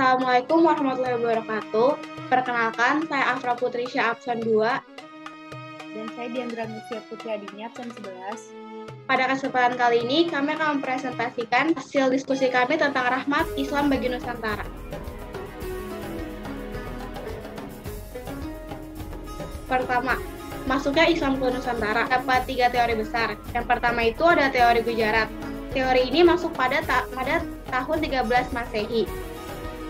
Assalamualaikum warahmatullahi wabarakatuh. Perkenalkan, saya Afra Putrisya absen 2. Dan saya Diandra Nufia Putri Adinya absen 11. Pada kesempatan kali ini, kami akan mempresentasikan hasil diskusi kami tentang rahmat Islam bagi Nusantara. Pertama, masuknya Islam ke Nusantara. Dapat 3 teori besar. Yang pertama itu ada teori Gujarat. Teori ini masuk pada tahun 13 Masehi.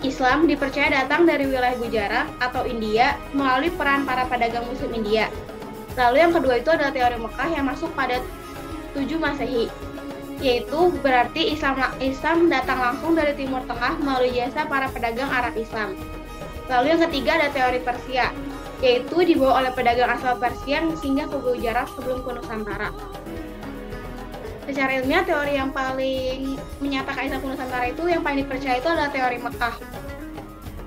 Islam dipercaya datang dari wilayah Gujarat atau India melalui peran para pedagang Muslim India. Lalu yang kedua itu adalah teori Mekah yang masuk pada 7 Masehi, yaitu berarti Islam datang langsung dari Timur Tengah melalui jasa para pedagang Arab Islam. Lalu yang ketiga ada teori Persia, yaitu dibawa oleh pedagang asal Persia yang singgah ke Gujarat sebelum ke Nusantara. Secara ilmiah, teori yang paling menyatakan Islam ke Nusantara itu yang paling dipercaya itu adalah teori Mekah.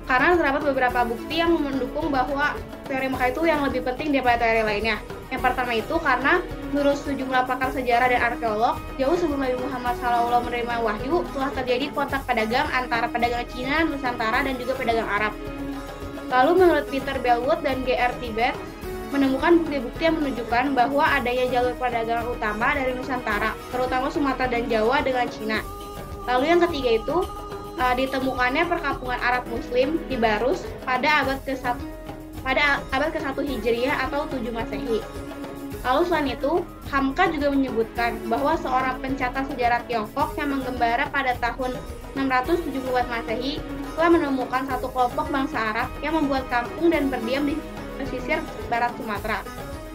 Karena terdapat beberapa bukti yang mendukung bahwa teori Mekah itu yang lebih penting daripada teori lainnya. Yang pertama itu karena menurut sejumlah pakar sejarah dan arkeolog, jauh sebelum Nabi Muhammad SAW menerima wahyu, telah terjadi kontak pedagang antara pedagang Cina, Nusantara, dan juga pedagang Arab. Lalu menurut Peter Bellwood dan G.R. Tibet, menemukan bukti-bukti yang menunjukkan bahwa adanya jalur perdagangan utama dari Nusantara, terutama Sumatera dan Jawa dengan Cina. Lalu yang ketiga itu, ditemukannya perkampungan Arab Muslim di Barus pada abad ke-1 Hijriah atau 7 Masehi. Lalu selain itu, Hamka juga menyebutkan bahwa seorang pencatat sejarah Tiongkok yang menggembara pada tahun 674 Masehi telah menemukan satu kelompok bangsa Arab yang membuat kampung dan berdiam di pesisir barat Sumatera.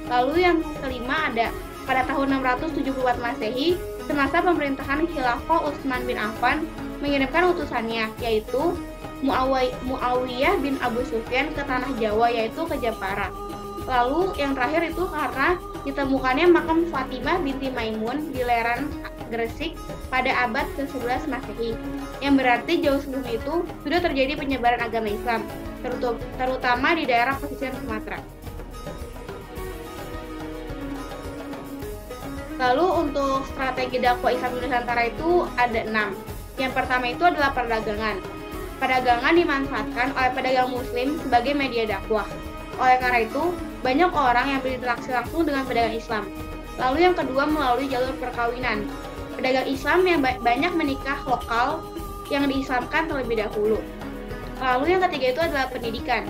Lalu yang kelima ada pada tahun 674 Masehi, semasa pemerintahan Khilafah Utsman bin Affan mengirimkan utusannya, yaitu Muawiyah bin Abu Sufyan ke tanah Jawa, yaitu ke Jepara. Lalu yang terakhir itu karena ditemukannya makam Fatimah binti Maimun di Leran, Gresik pada abad ke-11 Masehi, yang berarti jauh sebelum itu sudah terjadi penyebaran agama Islam, terutama di daerah pesisir Sumatera. Lalu untuk strategi dakwah Islam di Nusantara itu ada 6. Yang pertama itu adalah perdagangan. Perdagangan dimanfaatkan oleh pedagang Muslim sebagai media dakwah. Oleh karena itu, banyak orang yang berinteraksi langsung dengan pedagang Islam. Lalu yang kedua melalui jalur perkawinan. Pedagang Islam yang banyak menikah lokal yang diislamkan terlebih dahulu. Lalu yang ketiga itu adalah pendidikan.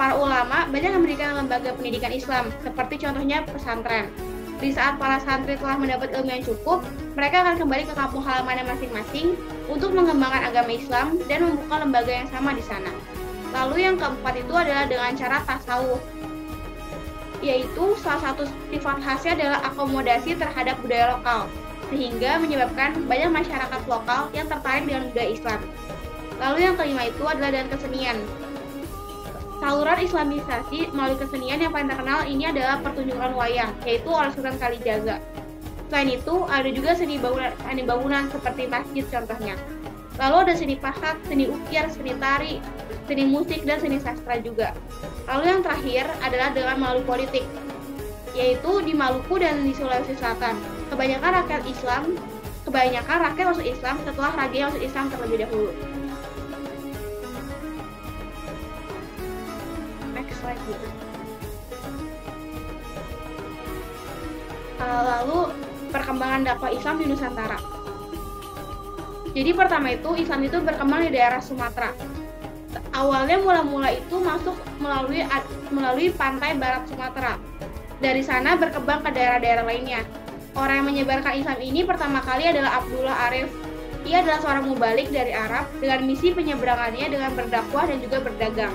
Para ulama banyak mendirikan lembaga pendidikan Islam, seperti contohnya pesantren. Di saat para santri telah mendapat ilmu yang cukup, mereka akan kembali ke kampung halamannya masing-masing untuk mengembangkan agama Islam dan membuka lembaga yang sama di sana. Lalu yang keempat itu adalah dengan cara tasawuf, yaitu salah satu sifat khasnya adalah akomodasi terhadap budaya lokal, sehingga menyebabkan banyak masyarakat lokal yang tertarik dengan budaya Islam. Lalu yang kelima itu adalah dengan kesenian. Saluran Islamisasi melalui kesenian yang paling terkenal ini adalah pertunjukan wayang, yaitu oleh Sunan Kalijaga. Selain itu, ada juga seni bangunan seperti masjid contohnya. Lalu ada seni pahat, seni ukir, seni tari, seni musik, dan seni sastra juga. Lalu yang terakhir adalah dengan melalui politik, yaitu di Maluku dan di Sulawesi Selatan. Kebanyakan rakyat masuk Islam setelah raja yang masuk Islam terlebih dahulu. Next slide gitu. Lalu perkembangan dakwah Islam di Nusantara. Jadi pertama itu Islam itu berkembang di daerah Sumatera. Awalnya mula-mula itu masuk melalui pantai barat Sumatera. Dari sana berkembang ke daerah-daerah lainnya. Orang yang menyebarkan Islam ini pertama kali adalah Abdullah Arif. Ia adalah seorang mubalik dari Arab dengan misi penyeberangannya dengan berdakwah dan juga berdagang.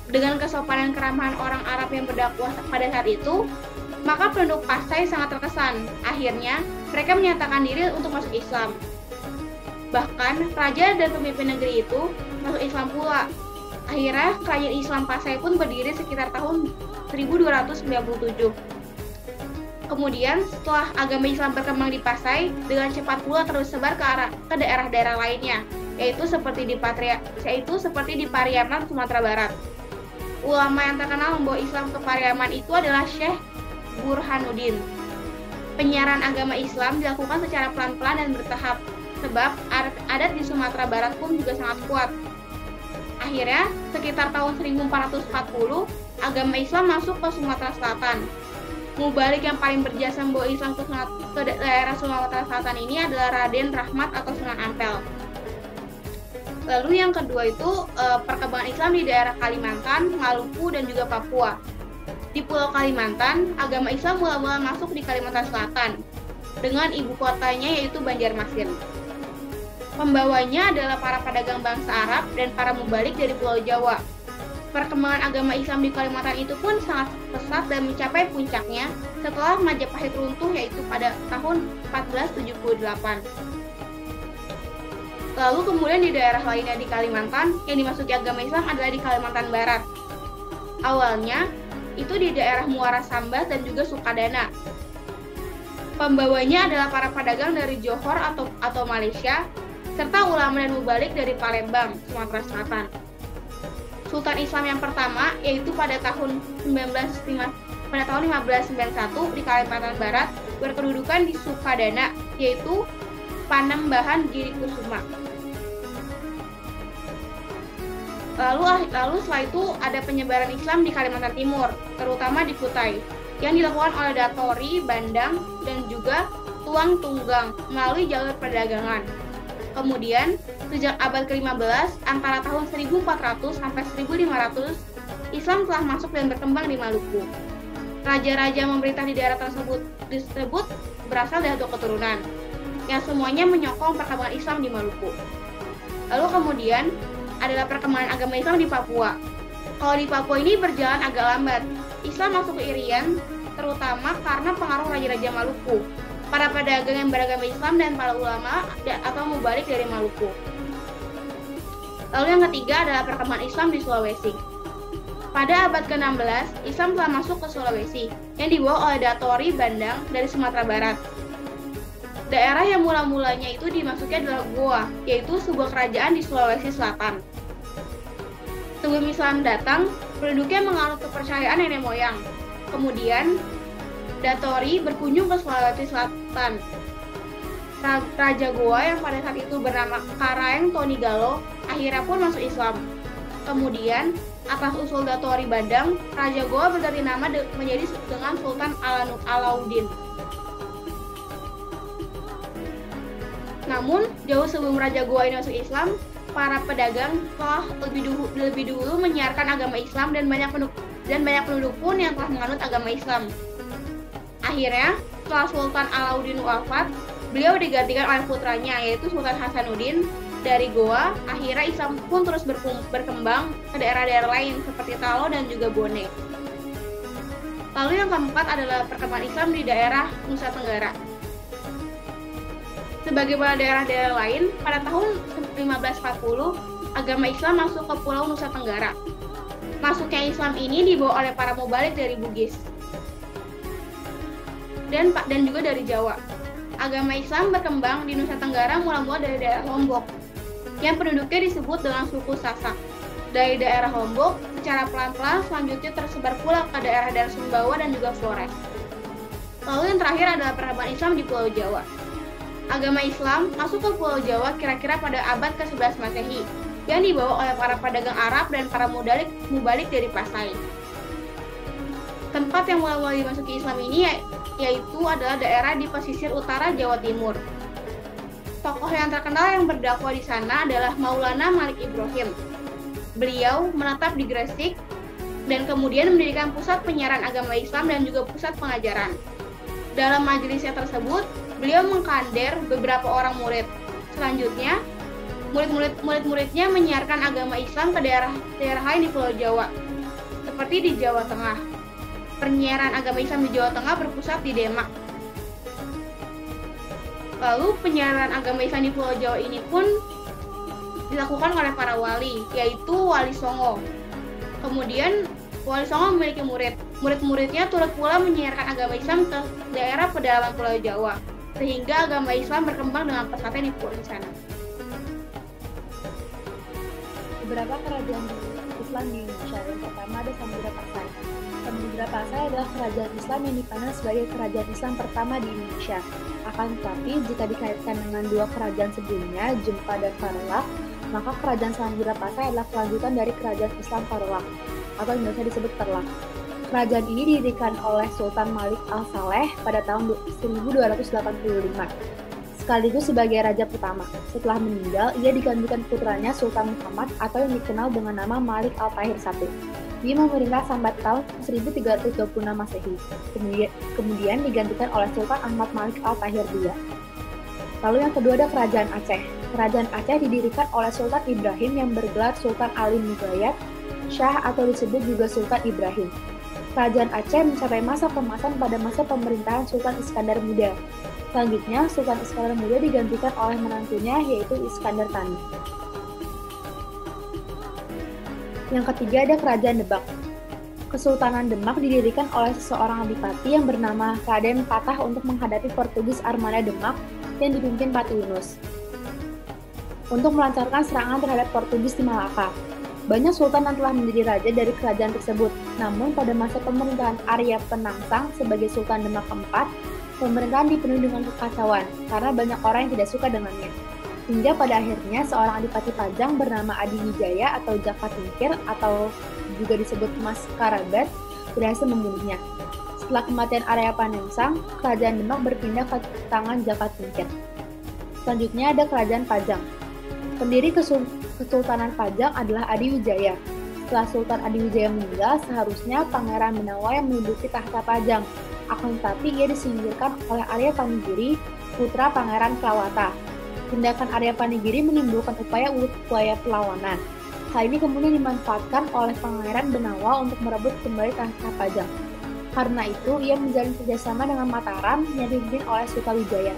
Dengan kesopanan keramahan orang Arab yang berdakwah pada saat itu, maka penduduk Pasai sangat terkesan. Akhirnya, mereka menyatakan diri untuk masuk Islam. Bahkan, raja dan pemimpin negeri itu masuk Islam pula. Akhirnya, kerajaan Islam Pasai pun berdiri sekitar tahun 1297. Kemudian, setelah agama Islam berkembang di Pasai, dengan cepat pula tersebar ke daerah-daerah lainnya, yaitu seperti di Pariaman, Sumatera Barat. Ulama yang terkenal membawa Islam ke Pariaman itu adalah Syekh Burhanuddin. Penyiaran agama Islam dilakukan secara pelan-pelan dan bertahap. sebab adat di Sumatera Barat pun juga sangat kuat. Akhirnya, sekitar tahun 1440, agama Islam masuk ke Sumatera Selatan. Mubalik yang paling berjasa membawa Islam ke daerah Sumatera Selatan ini adalah Raden Rahmat atau Sunan Ampel. Lalu yang kedua itu perkembangan Islam di daerah Kalimantan, Maluku, dan juga Papua. Di Pulau Kalimantan, agama Islam mula-mula masuk di Kalimantan Selatan dengan ibu kotanya yaitu Banjarmasin. Pembawanya adalah para pedagang bangsa Arab dan para mubalik dari Pulau Jawa. Perkembangan agama Islam di Kalimantan itu pun sangat pesat dan mencapai puncaknya setelah Majapahit runtuh yaitu pada tahun 1478. Lalu kemudian di daerah lainnya di Kalimantan yang dimasuki agama Islam adalah di Kalimantan Barat. Awalnya itu di daerah Muara Sambas dan juga Sukadana. Pembawanya adalah para pedagang dari Johor atau Malaysia serta ulama dan mubalik dari Palembang, Sumatera Selatan. Sultan Islam yang pertama yaitu pada tahun 1591 di Kalimantan Barat berkedudukan di Sukadana yaitu Panembahan Girikusuma. Lalu setelah itu ada penyebaran Islam di Kalimantan Timur, terutama di Kutai, yang dilakukan oleh Datori, Bandang, dan juga Tuang Tunggang melalui jalur perdagangan. Kemudian, sejak abad ke-15, antara tahun 1400 sampai 1500, Islam telah masuk dan berkembang di Maluku. Raja-raja memerintah di daerah tersebut berasal dari dua keturunan, yang semuanya menyokong perkembangan Islam di Maluku. Lalu kemudian, adalah perkembangan agama Islam di Papua. Kalau di Papua ini berjalan agak lambat. Islam masuk ke Irian terutama karena pengaruh raja-raja Maluku, para pedagang yang beragama Islam dan para ulama atau mubalik dari Maluku. Lalu yang ketiga adalah perkembangan Islam di Sulawesi. Pada abad ke-16, Islam telah masuk ke Sulawesi yang dibawa oleh Datori Bandang dari Sumatera Barat. Daerah yang mula-mulanya itu dimasuki adalah Goa, yaitu sebuah kerajaan di Sulawesi Selatan. Sebelum Islam datang, penduduknya menganut kepercayaan nenek moyang. Kemudian, Datori berkunjung ke Sulawesi Selatan. Raja Goa yang pada saat itu bernama Karaeng Tonigalo akhirnya pun masuk Islam. Kemudian, atas usul Datori Bandang, Raja Goa berganti nama menjadi dengan Sultan Alauddin. Namun, jauh sebelum Raja Goa ini masuk Islam, para pedagang telah lebih dulu menyiarkan agama Islam dan banyak penduduk pun yang telah menganut agama Islam. Akhirnya, setelah Sultan Alauddin wafat, beliau digantikan oleh putranya yaitu Sultan Hasanuddin dari Goa. Akhirnya Islam pun terus berkembang ke daerah-daerah lain seperti Talo dan juga Bone. Lalu yang keempat adalah perkembangan Islam di daerah Nusa Tenggara. Sebagaimana daerah-daerah lain, pada tahun 1540, agama Islam masuk ke Pulau Nusa Tenggara. Masuknya Islam ini dibawa oleh para mubalik dari Bugis dan juga dari Jawa. Agama Islam berkembang di Nusa Tenggara mula-mula dari daerah Lombok, yang penduduknya disebut dengan suku Sasak. Dari daerah Lombok, secara pelan-pelan selanjutnya tersebar pula ke daerah-daerah Sumbawa dan juga Flores. Lalu yang terakhir adalah perkembangan Islam di Pulau Jawa. Agama Islam masuk ke Pulau Jawa kira-kira pada abad ke-11 Masehi, yang dibawa oleh para pedagang Arab dan para mubalik dari Pasai. Tempat yang mula-mula dimasuki Islam ini yaitu adalah daerah di pesisir utara Jawa Timur. Tokoh yang terkenal yang berdakwah di sana adalah Maulana Malik Ibrahim. Beliau menetap di Gresik dan kemudian mendirikan pusat penyiaran agama Islam dan juga pusat pengajaran. Dalam majelisnya tersebut, beliau mengkader beberapa orang murid. Selanjutnya, murid-muridnya menyiarkan agama Islam ke daerah lain di Pulau Jawa, seperti di Jawa Tengah. Penyiaran agama Islam di Jawa Tengah berpusat di Demak. Lalu penyiaran agama Islam di Pulau Jawa ini pun dilakukan oleh para wali, yaitu Wali Songo. Kemudian Wali Songo memiliki murid. Murid-muridnya turut pula menyiarkan agama Islam ke daerah pedalaman Pulau Jawa, sehingga agama Islam berkembang dengan pesatnya di sana. Beberapa kerajaan Islam di Indonesia. Yang pertama ada Samudra Pasai. Samudra Pasai adalah kerajaan Islam yang dipandang sebagai kerajaan Islam pertama di Indonesia. Akan tetapi, jika dikaitkan dengan dua kerajaan sebelumnya, Jempa dan Karawang, maka kerajaan Samudra Pasai adalah kelanjutan dari kerajaan Islam Karawang, atau Indonesia disebut Terlak. Kerajaan ini didirikan oleh Sultan Malik Al-Saleh pada tahun 1285, sekaligus sebagai raja pertama. Setelah meninggal, ia digantikan putranya Sultan Muhammad atau yang dikenal dengan nama Malik Al-Tahir I. Dia memerintah sampai tahun 1326 Masehi. Kemudian digantikan oleh Sultan Ahmad Malik Al-Tahir II. Lalu yang kedua ada Kerajaan Aceh. Kerajaan Aceh didirikan oleh Sultan Ibrahim yang bergelar Sultan Ali Mugayat Shah atau disebut juga Sultan Ibrahim. Kerajaan Aceh mencapai masa kemasan pada masa pemerintahan Sultan Iskandar Muda. Selanjutnya, Sultan Iskandar Muda digantikan oleh menantunya yaitu Iskandar Tani. Yang ketiga ada Kerajaan Demak. Kesultanan Demak didirikan oleh seseorang adipati yang bernama Raden Patah untuk menghadapi Portugis Armada Demak yang dipimpin Pati Yunus untuk melancarkan serangan terhadap Portugis di Malaka. Banyak sultan yang telah menjadi raja dari kerajaan tersebut, namun pada masa pemerintahan Arya Penangsang sebagai Sultan Demak keempat, pemerintahan dipenuhi dengan kekacauan karena banyak orang yang tidak suka dengannya. Hingga pada akhirnya seorang adipati Pajang bernama Adi Wijaya atau Jaka Tingkir atau juga disebut Mas Karabat berhasil membunuhnya. Setelah kematian Arya Penangsang, kerajaan Demak berpindah ke tangan Jaka Tingkir. Selanjutnya ada Kerajaan Pajang. Pendiri Kesultanan Pajang adalah Adi Wijaya. Setelah Sultan Adi Wijaya meninggal, seharusnya Pangeran Benawa yang menduduki tahta Pajang. Akan tetapi ia disingkirkan oleh Arya Panigiri, putra Pangeran Kelawata. Tindakan Arya Panigiri menimbulkan upaya perlawanan. Hal ini kemudian dimanfaatkan oleh Pangeran Benawa untuk merebut kembali tahta Pajang. Karena itu, ia menjalin kerjasama dengan Mataram yang dipimpin oleh Sutawijaya.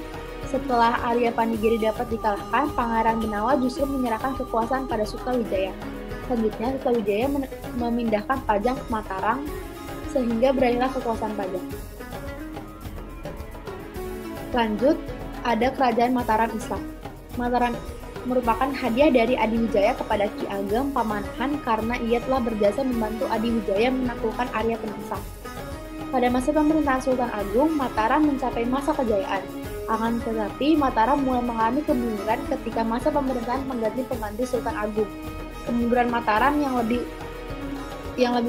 Setelah Arya Panigiri dapat dikalahkan, Pangeran Benawa justru menyerahkan kekuasaan pada Sutawijaya. Selanjutnya, Sutawijaya memindahkan Pajang ke Mataram, sehingga berakhirlah kekuasaan Pajang. Lanjut, ada Kerajaan Mataram Islam. Mataram merupakan hadiah dari Adi Wijaya kepada Ki Ageng Pamanahan karena ia telah berjasa membantu Adi Wijaya menaklukkan Arya Penangsang. Pada masa pemerintahan Sultan Agung, Mataram mencapai masa kejayaan. Akan tetapi, Mataram mulai mengalami kemunduran ketika masa pemerintahan pengganti Sultan Agung. Kemunduran Mataram yang lebih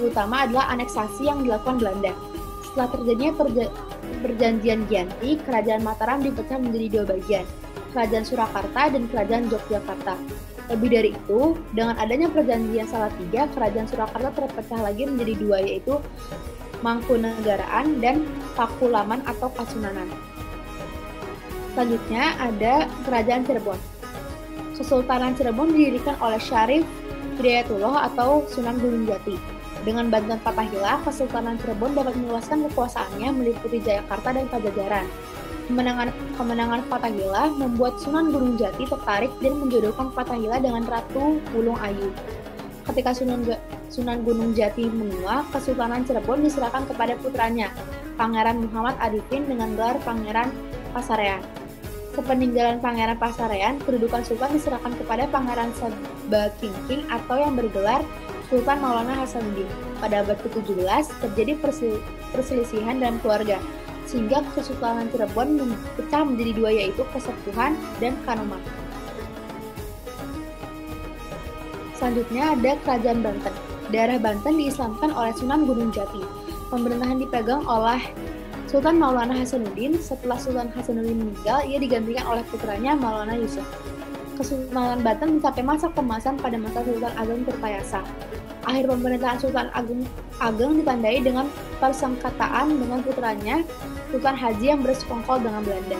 utama adalah aneksasi yang dilakukan Belanda. Setelah terjadinya perjanjian Giyanti, Kerajaan Mataram dipecah menjadi dua bagian, Kerajaan Surakarta dan Kerajaan Yogyakarta. Lebih dari itu, dengan adanya perjanjian Salatiga, Kerajaan Surakarta terpecah lagi menjadi dua, yaitu Mangkunegaraan dan Pakualaman atau Kasunanan. Selanjutnya ada Kerajaan Cirebon. Kesultanan Cirebon didirikan oleh Syarif Hidayatullah atau Sunan Gunung Jati. Dengan bantuan Fathahilah, Kesultanan Cirebon dapat meluaskan kekuasaannya meliputi Jayakarta dan Pajajaran. Kemenangan Fathahilah membuat Sunan Gunung Jati tertarik dan menjodohkan Fathahilah dengan Ratu Wulung Ayu. Ketika Sunan Gunung Jati menua, Kesultanan Cirebon diserahkan kepada putranya, Pangeran Muhammad Arifin dengan gelar Pangeran Pasarean. Sepeninggalan Pangeran Pasarean, kedudukan Sultan diserahkan kepada Pangeran Sabakingking atau yang bergelar Sultan Maulana Hasanuddin. Pada abad ke-17 terjadi perselisihan dalam keluarga, sehingga Kesultanan Cirebon pecah menjadi dua, yaitu Kesepuhan dan Kanoman. Selanjutnya ada Kerajaan Banten. Daerah Banten diislamkan oleh Sunan Gunung Jati. Pemerintahan dipegang oleh Sultan Maulana Hasanuddin. Setelah Sultan Hasanuddin meninggal, ia digantikan oleh putranya Maulana Yusuf. Kesultanan Banten mencapai masa kemasan pada masa Sultan Ageng Tirtayasa. Akhir pemerintahan Sultan Ageng ditandai dengan persengketaan dengan putranya Sultan Haji yang bersekongkol dengan Belanda.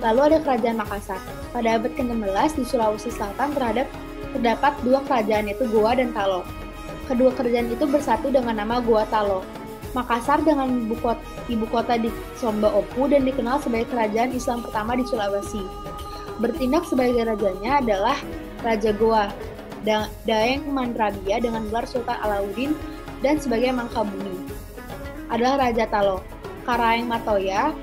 Lalu ada Kerajaan Makassar. Pada abad ke-16 di Sulawesi Selatan terdapat dua kerajaan, yaitu Goa dan Talo. Kedua kerajaan itu bersatu dengan nama Goa Talo. Makassar dengan ibu kota di Somba Opu dan dikenal sebagai kerajaan Islam pertama di Sulawesi. Bertindak sebagai rajanya adalah Raja Goa, Daeng Mandrabia dengan gelar Sultan Alauddin, dan sebagai Mangkabumi adalah Raja Talo, Karaeng Matoya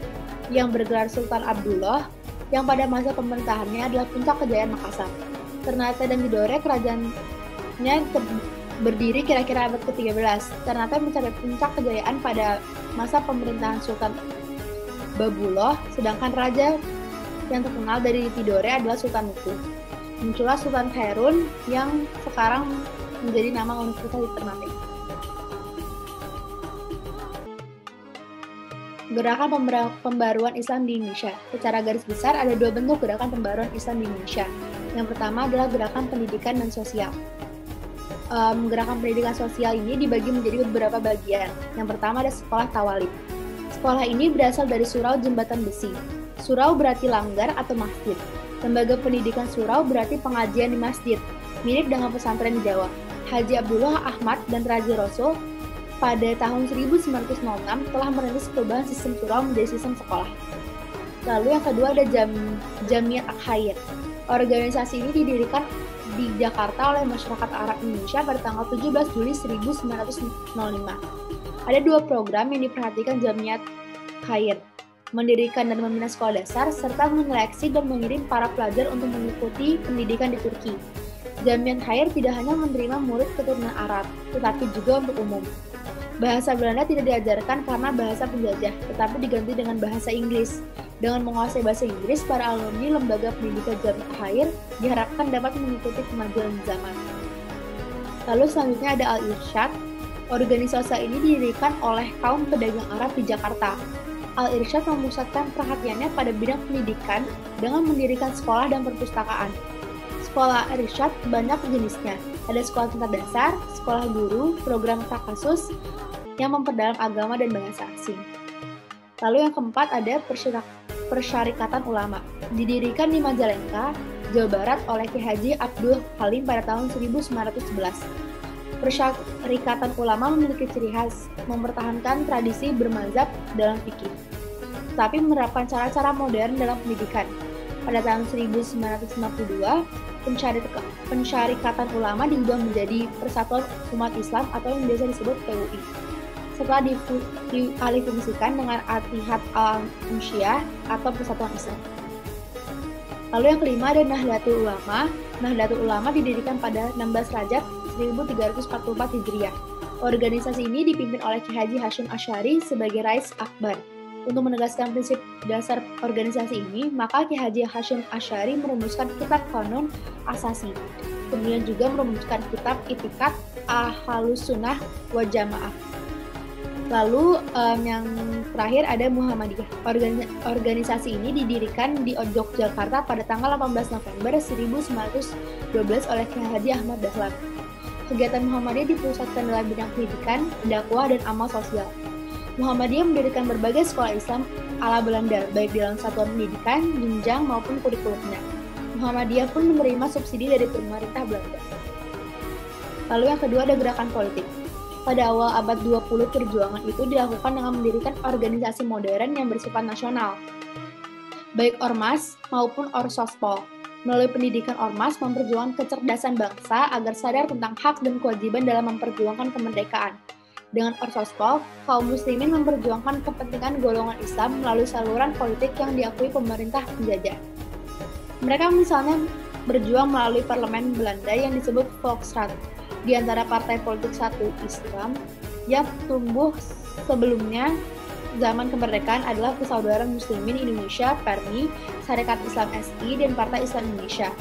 yang bergelar Sultan Abdullah, yang pada masa pemerintahannya adalah puncak kejayaan Makassar. Ternate dan Tidore, kerajaan berdiri kira-kira abad ke-13. Ternate mencapai puncak kejayaan pada masa pemerintahan Sultan Babuloh, sedangkan raja yang terkenal dari Tidore adalah Sultan Nuku. Muncullah Sultan Khairun yang sekarang menjadi nama Universitas di Ternate. Gerakan pembaruan Islam di Indonesia. Secara garis besar ada dua bentuk gerakan pembaruan Islam di Indonesia. Yang pertama adalah gerakan pendidikan dan sosial. Gerakan pendidikan sosial ini dibagi menjadi beberapa bagian. Yang pertama ada sekolah tawalib. Sekolah ini berasal dari surau jembatan besi. Surau berarti langgar atau masjid. Lembaga pendidikan surau berarti pengajian di masjid, mirip dengan pesantren di Jawa. Haji Abdullah Ahmad dan Raja Rasul pada tahun 1906 telah merintis perubahan sistem surau menjadi sistem sekolah. Lalu yang kedua ada Jamiat Al-Khair. Organisasi ini didirikan di Jakarta oleh masyarakat Arab Indonesia pada tanggal 17 Juli 1905. Ada dua program yang diperhatikan Jamiat Khair, mendirikan dan membina sekolah dasar, serta menyeleksi dan mengirim para pelajar untuk mengikuti pendidikan di Turki. Jamiat Khair tidak hanya menerima murid keturunan Arab, tetapi juga untuk umum. Bahasa Belanda tidak diajarkan karena bahasa penjajah, tetapi diganti dengan bahasa Inggris. Dengan menguasai bahasa Inggris, para alumni lembaga pendidikan Jamiat Khair diharapkan dapat mengikuti kemajuan zaman. Lalu selanjutnya ada Al-Irsyad. Organisasi ini didirikan oleh kaum pedagang Arab di Jakarta. Al-Irsyad memusatkan perhatiannya pada bidang pendidikan dengan mendirikan sekolah dan perpustakaan. Sekolah Al-Irsyad banyak jenisnya. Ada sekolah tingkat dasar, sekolah guru, program takasus yang memperdalam agama dan bahasa asing. Lalu yang keempat ada Persyarikatan Ulama. Didirikan di Majalengka, Jawa Barat oleh Ki Haji Abdul Halim pada tahun 1911. Persyarikatan Ulama memiliki ciri khas mempertahankan tradisi bermazhab dalam fikih, tetapi menerapkan cara-cara modern dalam pendidikan. Pada tahun 1952, Pensyarikatan Ulama diubah menjadi Persatuan Umat Islam atau yang biasa disebut PUI. Setelah dialihfungsikan dengan Al-Ittihad Al-Unsyiyah atau Persatuan Islam. Lalu yang kelima ada Nahdlatul Ulama. Nahdlatul Ulama didirikan pada 16 Rajab 1344 Hijriah. Organisasi ini dipimpin oleh Ki Haji Hasyim Asy'ari sebagai Rais Akbar. Untuk menegaskan prinsip dasar organisasi ini, maka Ki Haji Hasyim Asy'ari merumuskan Kitab Qanun Asasi. Kemudian juga merumuskan Kitab I'tiqad Ahlus Sunnah wal Jamaah. Lalu yang terakhir ada Muhammadiyah. Organisasi ini didirikan di Yogyakarta pada tanggal 18 November 1912 oleh Ki Haji Ahmad Dahlan. Kegiatan Muhammadiyah dipusatkan dalam bidang pendidikan, dakwah, dan amal sosial. Muhammadiyah mendirikan berbagai sekolah Islam ala Belanda, baik dalam satuan pendidikan, jenjang, maupun kurikulumnya. Muhammadiyah pun menerima subsidi dari pemerintah Belanda. Lalu yang kedua ada gerakan politik. Pada awal abad 20, perjuangan itu dilakukan dengan mendirikan organisasi modern yang bersifat nasional, baik ormas maupun orsospol. Melalui pendidikan ormas memperjuangkan kecerdasan bangsa agar sadar tentang hak dan kewajiban dalam memperjuangkan kemerdekaan. Dengan orsospol, kaum muslimin memperjuangkan kepentingan golongan Islam melalui saluran politik yang diakui pemerintah penjajah. Mereka misalnya berjuang melalui parlemen Belanda yang disebut Volksraad. Di antara partai politik satu Islam yang tumbuh sebelumnya zaman kemerdekaan adalah Persaudaraan Muslimin Indonesia (PERMI), Sarekat Islam SI, dan Partai Islam Indonesia.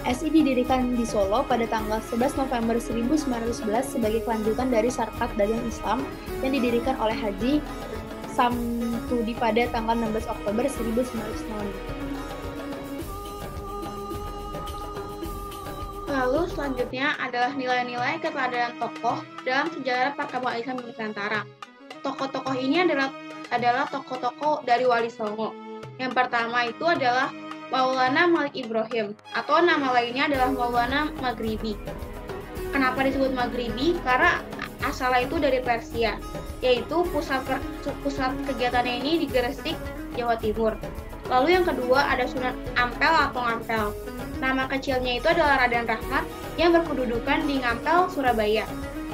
SI didirikan di Solo pada tanggal 11 November 1911 sebagai kelanjutan dari Sarekat Dagang Islam yang didirikan oleh Haji Samsudi pada tanggal 16 Oktober 1905. Lalu selanjutnya adalah nilai-nilai keteladanan tokoh dalam sejarah perkembangan Islam di Nusantara. Tokoh-tokoh ini adalah tokoh-tokoh dari Wali Songo. Yang pertama itu adalah Maulana Malik Ibrahim, atau nama lainnya adalah Maulana Maghribi. Kenapa disebut Maghribi? Karena asalnya itu dari Persia, yaitu pusat kegiatannya ini di Gresik, Jawa Timur. Lalu yang kedua ada Sunan Ampel atau Ngampel. Nama kecilnya itu adalah Raden Rahmat yang berkedudukan di Ngampel, Surabaya.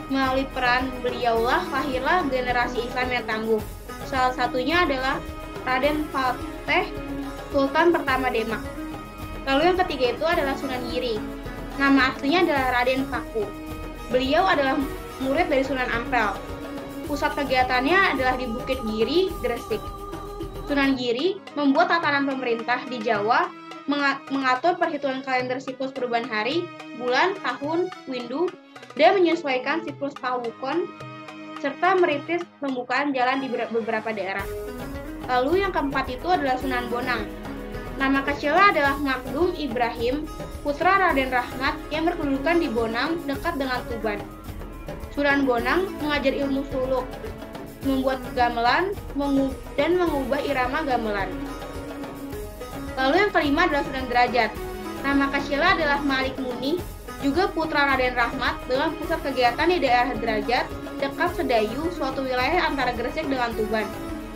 Melalui peran beliaulah lahirlah generasi Islam yang tangguh. Salah satunya adalah Raden Fateh, Sultan pertama Demak. Lalu yang ketiga itu adalah Sunan Giri. Nama aslinya adalah Raden Paku. Beliau adalah murid dari Sunan Ampel. Pusat kegiatannya adalah di Bukit Giri, Gresik. Sunan Giri membuat tatanan pemerintah di Jawa, mengatur perhitungan kalender siklus perubahan hari, bulan, tahun, windu, dan menyesuaikan siklus Pawukon, serta merintis pembukaan jalan di beberapa daerah. Lalu yang keempat itu adalah Sunan Bonang. Nama kecilnya adalah Magdum Ibrahim, putra Raden Rahmat yang berkedudukan di Bonang dekat dengan Tuban. Sunan Bonang mengajar ilmu suluk, membuat gamelan, dan mengubah irama gamelan. Lalu yang kelima adalah Sunan Derajat. Nama kecilnya adalah Malik Muni, juga putra Raden Rahmat dengan pusat kegiatan di daerah Derajat, dekat Sedayu, suatu wilayah antara Gresik dengan Tuban.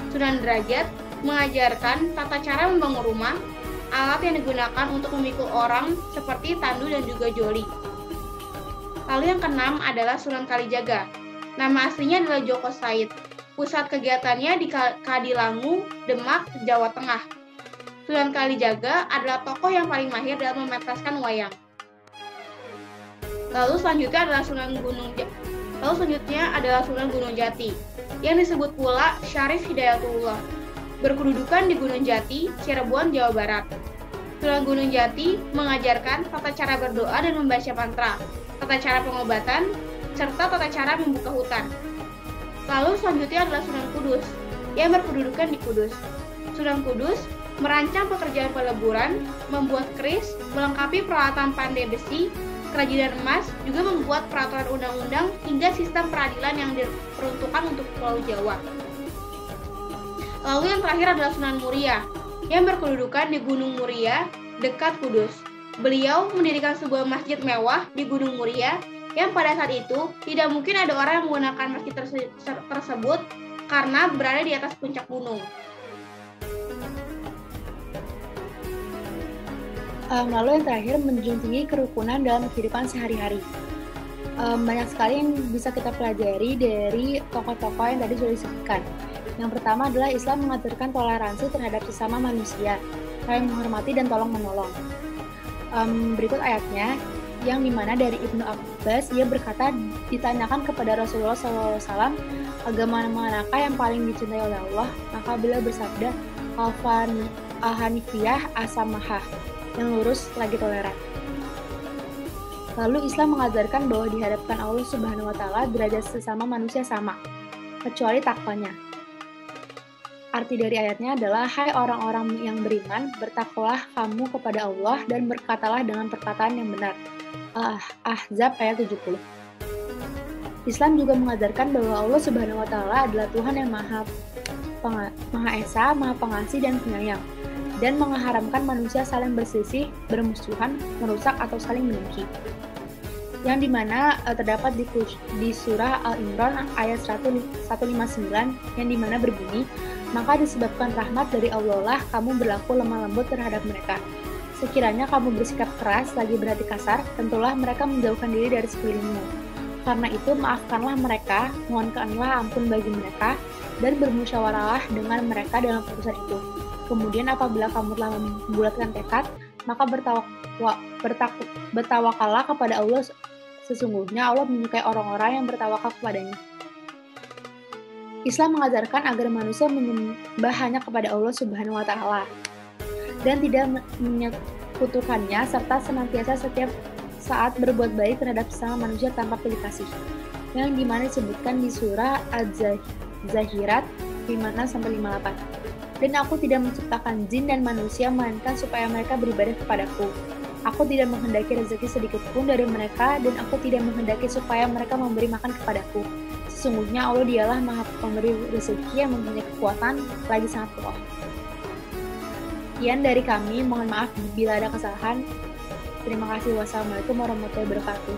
Sunan Derajat mengajarkan tata cara membangun rumah, alat yang digunakan untuk memikul orang seperti tandu dan juga joli. Lalu yang keenam adalah Sunan Kalijaga. Nama aslinya adalah Joko Said. Pusat kegiatannya di Kadilangu, Demak, Jawa Tengah. Sunan Kalijaga adalah tokoh yang paling mahir dalam mementaskan wayang. Lalu selanjutnya adalah Sunan Gunung Jati, yang disebut pula Syarif Hidayatullah. Berkedudukan di Gunung Jati, Cirebon, Jawa Barat. Sunan Gunung Jati mengajarkan tata cara berdoa dan membaca mantra, tata cara pengobatan, serta tata cara membuka hutan. Lalu selanjutnya adalah Sunan Kudus, yang berkedudukan di Kudus. Sunan Kudus merancang pekerjaan peleburan, membuat keris, melengkapi peralatan pandai besi, kerajinan emas, juga membuat peraturan undang-undang hingga sistem peradilan yang diperuntukkan untuk Pulau Jawa. Lalu yang terakhir adalah Sunan Muria, yang berkedudukan di Gunung Muria, dekat Kudus. Beliau mendirikan sebuah masjid mewah di Gunung Muria, yang pada saat itu tidak mungkin ada orang yang menggunakan masjid tersebut karena berada di atas puncak gunung. Lalu yang terakhir, menjunjung tinggi kerukunan dalam kehidupan sehari-hari. Banyak sekali yang bisa kita pelajari dari tokoh-tokoh yang tadi sudah disebutkan. Yang pertama adalah Islam mengajarkan toleransi terhadap sesama manusia, saling menghormati dan tolong-menolong. Berikut ayatnya, yang dimana dari Ibnu Abbas, ia berkata, ditanyakan kepada Rasulullah SAW, agama manakah yang paling dicintai oleh Allah? Maka beliau bersabda, Al-Hanifiyah As-Samahah, yang lurus lagi toleran. Lalu Islam mengajarkan bahwa di hadapan Allah Subhanahu wa Ta'ala derajat sesama manusia sama, kecuali takwanya. Arti dari ayatnya adalah, hai orang-orang yang beriman, bertakwalah kamu kepada Allah dan berkatalah dengan perkataan yang benar. Ahzab ayat 70. Islam juga mengajarkan bahwa Allah Subhanahu wa Ta'ala adalah Tuhan yang Maha Esa, Maha Pengasih dan Penyayang, dan mengharamkan manusia saling berselisih, bermusuhan, merusak atau saling mendengki. Yang dimana terdapat di surah Al-Imran ayat 159, yang dimana berbunyi, maka disebabkan rahmat dari Allah lah kamu berlaku lemah lembut terhadap mereka. Sekiranya kamu bersikap keras lagi berhati kasar, tentulah mereka menjauhkan diri dari sekelilingmu. Karena itu maafkanlah mereka, mohonkanlah ampun bagi mereka, dan bermusyawarahlah dengan mereka dalam urusan itu. Kemudian apabila kamu telah membulatkan tekad, maka bertawakallah kepada Allah. Sesungguhnya Allah menyukai orang-orang yang bertawakal kepadanya. Islam mengajarkan agar manusia menyembah hanya kepada Allah Subhanahu wa Ta'ala dan tidak menyekutukannya, serta senantiasa setiap saat berbuat baik terhadap sesama manusia tanpa pilih kasih, yang dimana disebutkan di surah Az-Zahirat 56-58. Dan aku tidak menciptakan jin dan manusia melainkan supaya mereka beribadah kepadaku. Aku tidak menghendaki rezeki sedikit pun dari mereka, dan aku tidak menghendaki supaya mereka memberi makan kepadaku. Sesungguhnya Allah dialah Maha Pemberi rezeki yang mempunyai kekuatan lagi sangat kuat. Sekian dari kami, mohon maaf bila ada kesalahan. Terima kasih. Wassalamualaikum warahmatullahi wabarakatuh.